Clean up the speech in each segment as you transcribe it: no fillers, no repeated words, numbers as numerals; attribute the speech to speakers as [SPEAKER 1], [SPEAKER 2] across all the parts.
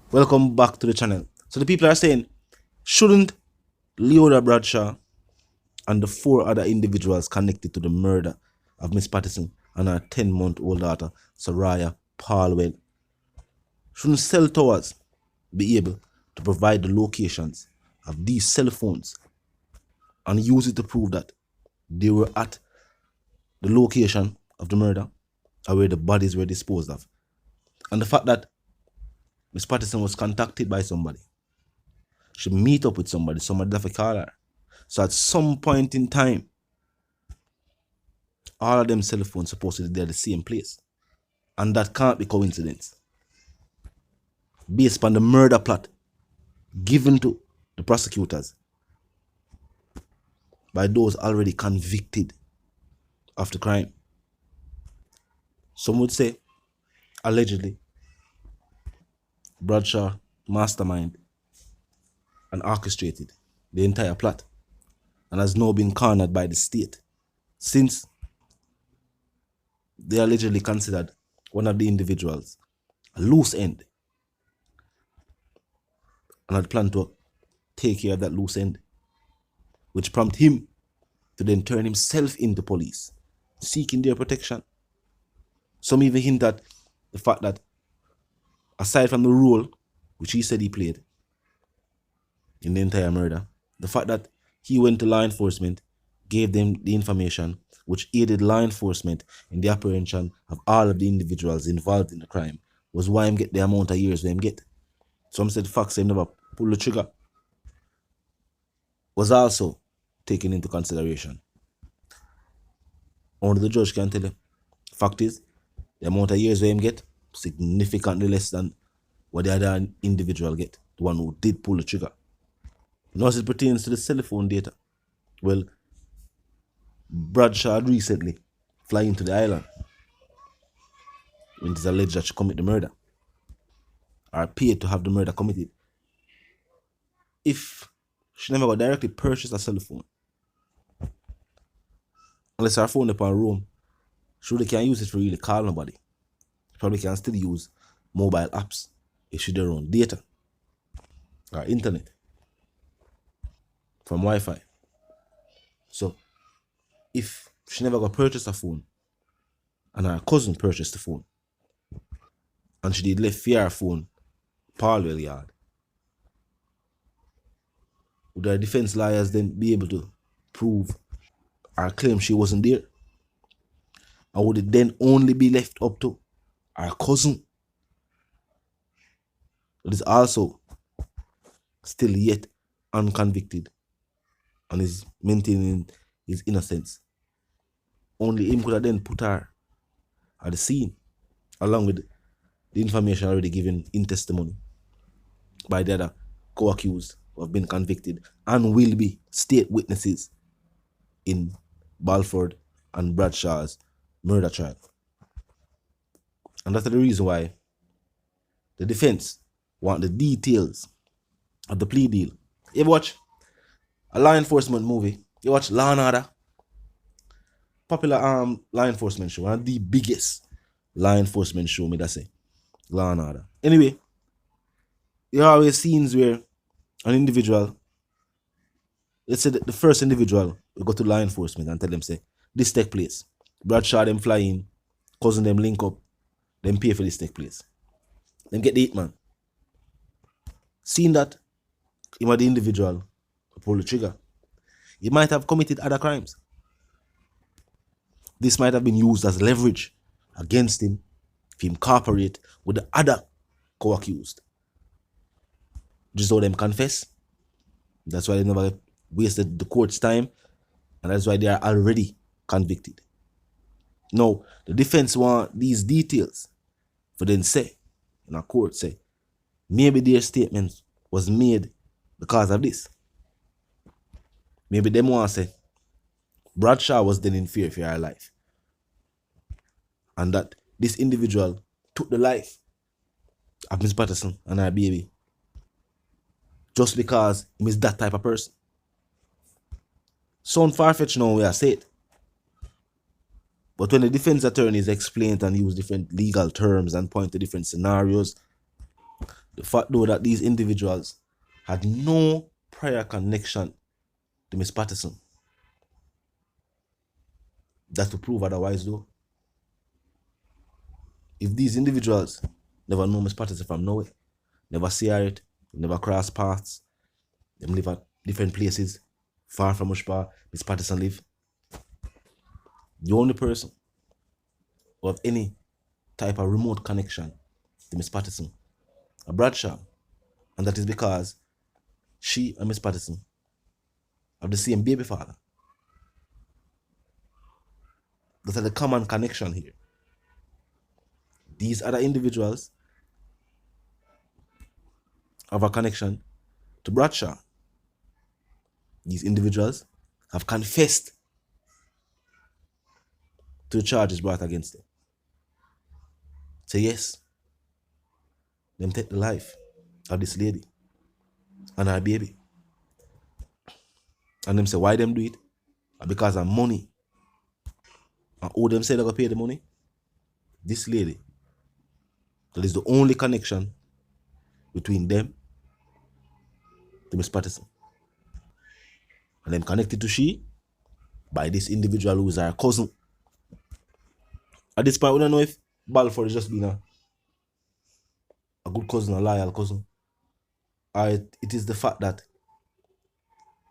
[SPEAKER 1] Welcome back to the channel. So the people are saying, shouldn't Leoda Bradshaw and the 4 other individuals connected to the murder of Miss Patterson and her 10-month-old daughter, Soraya Palwell, shouldn't cell towers be able to provide the locations of these cell phones and use it to prove that they were at the location of the murder or where the bodies were disposed of? And the fact that Miss Patterson was contacted by somebody, she meet up with somebody that for call her. So at some point in time, all of them cell phones supposedly they're the same place. And that can't be coincidence. Based on the murder plot given to the prosecutors by those already convicted of the crime. Some would say, allegedly, Bradshaw mastermind and orchestrated the entire plot and has now been cornered by the state, since they allegedly considered one of the individuals a loose end and had planned to take care of that loose end, which prompted him to then turn himself into police, seeking their protection. Some even hint at the fact that, aside from the role which he said he played in the entire murder, the fact that he went to law enforcement, gave them the information which aided law enforcement in the apprehension of all of the individuals involved in the crime, was why him get the amount of years that him get. Some said facts him never pull the trigger was also taken into consideration. Only the judge can tell you. Fact is, the amount of years that him get significantly less than what the other individual get, the one who did pull the trigger. Now as it pertains to the cell phone data, well, Bradshaw had recently flying to the island when it is alleged that she committed the murder or paid to have the murder committed. If she never got directly purchased a cell phone, unless her phone upon roam, she really can't use it for really call nobody. She probably can still use mobile apps if she their own data or internet from Wi-Fi. So if she never got purchased a phone and her cousin purchased the phone and she did left her phone Palwell yard, would her defense lawyers then be able to prove or claim she wasn't there? And would it then only be left up to our cousin, who is also still yet unconvicted and is maintaining his innocence? Only him could have then put her at the scene, along with the information already given in testimony by the other co-accused who have been convicted and will be state witnesses in Balford and Bradshaw's murder trial. And that's the reason why the defense want the details of the plea deal. You ever watch a law enforcement movie? You watch Law and Order? Popular law enforcement show, one of the biggest law enforcement show, me that say, Law and Order. Anyway, there are always scenes where an individual, let's say the first individual will go to law enforcement and tell them, say, this take place. Bradshaw them fly in, cousin them link up, them pay for this take place. Them get the hitman. Seeing that he was the individual who pulled the trigger, he might have committed other crimes. This might have been used as leverage against him if he cooperate with the other co-accused. Just so them confess. That's why they never wasted the court's time, and that's why they are already convicted. Now, the defense want these details for them say, in a court say, maybe their statement was made because of this. Maybe them want to say, Bradshaw was then in fear for her life, and that this individual took the life of Miss Patterson and her baby just because he is that type of person. Sound far-fetched now where I say it. But when the defense attorneys explain and use different legal terms and point to different scenarios, The fact though that these individuals had no prior connection to Miss Patterson, that to prove otherwise though. If these individuals never know Miss Patterson from nowhere, never see her it, never cross paths, them live at different places, far from which part Miss Patterson live, the only person who have any type of remote connection to Miss Patterson, a Bradshaw, and that is because she and Miss Patterson have the same baby father. That's the common connection here. These other individuals have a connection to Bradshaw. These individuals have confessed to the charges brought against them. Say yes, them take the life of this lady and her baby. And them say why them do it? Because of money. And who them say they're gonna pay the money? This lady. That is the only connection between them to Miss Patterson. And them connected to she by this individual who is her cousin. At this point, we don't know if Balfour is just being a good cousin, a loyal cousin. Or it is the fact that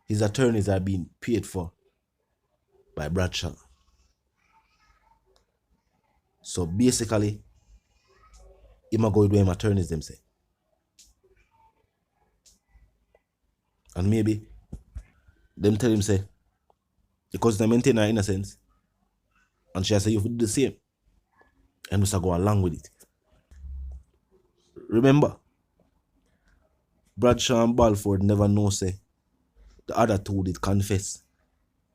[SPEAKER 1] his attorneys are being paid for by Bradshaw. So basically, he might go with them attorneys them say. And maybe them tell him say, because they maintain her innocence, and she say you do the same. And just go along with it. Remember, Bradshaw and Balfour never know say the other two did confess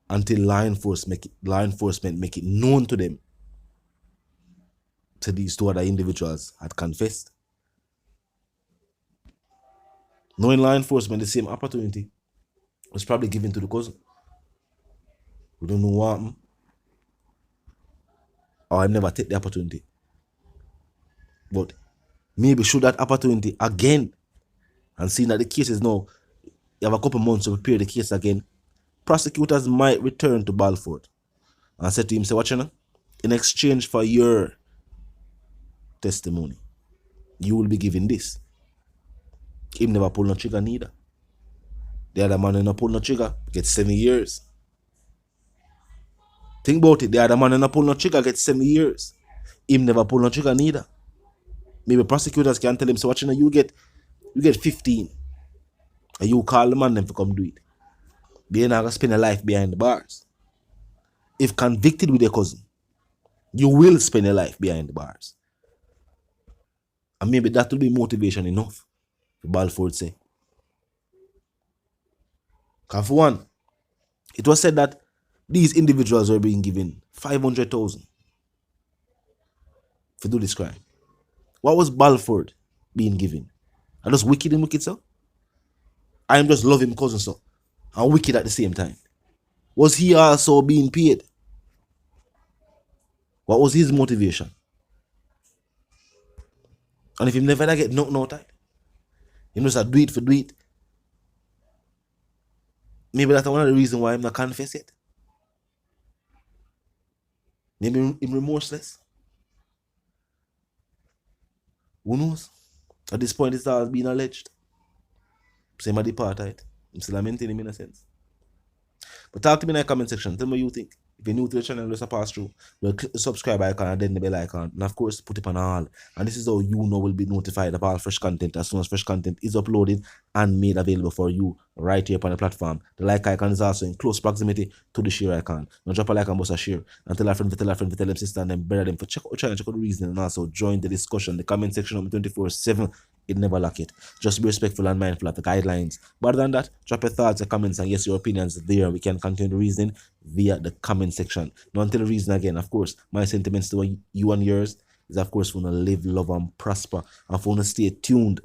[SPEAKER 1] until law enforcement make it known to them to these two other individuals had confessed. Knowing law enforcement the same opportunity was probably given to the cousin. We don't know what happened. Or I never take the opportunity. But maybe should that opportunity again, and seeing that the case is now, you have a couple months to prepare the case again, prosecutors might return to Balfour and say to him, say, watch you know, in exchange for your testimony, you will be given this. Him never pull no trigger neither. The other man never pull no trigger, gets 7 years. Think about it, the other man never pull no trigger, gets 7 years. Him never pull no trigger neither. Maybe prosecutors can tell him, so watch you know, you get 15. And you call the man them to come do it. They're not gonna spend a life behind the bars. If convicted with your cousin, you will spend a life behind the bars. And maybe that will be motivation enough for Balfour to say. Because for one, it was said that these individuals were being given 500,000 to do this crime. What was Balfour being given? I just wicked and wicked, so? I am just loving cousin, so? And wicked at the same time. Was he also being paid? What was his motivation? And if he never get knocked out, he must do it for do it. Maybe that's one of the reasons why I'm not confess yet. Maybe I'm remorseless. Who knows? At this point, it's all being alleged. Same at the apartheid. I'm still maintaining innocence. But talk to me in the comment section. Tell me what you think. If you're new to the channel, just pass through. Well, click the subscribe icon and then the bell icon. And of course, put it on all. And this is how you know will be notified of all fresh content as soon as fresh content is uploaded and made available for you right here upon the platform. The like icon is also in close proximity to the share icon. Now drop a like and bust a share. And tell a friend, tell them sister, and then better them for check out the channel, check out the reason, and also join the discussion. The comment section of 24/7. It never lack it. Just be respectful and mindful of the guidelines. But other than that, drop your thoughts, your comments, and yes, your opinions there. We can continue the reasoning via the comment section. Now, until the reason again, of course, my sentiments to you and yours is, of course, we want to live, love, and prosper. And for want to stay tuned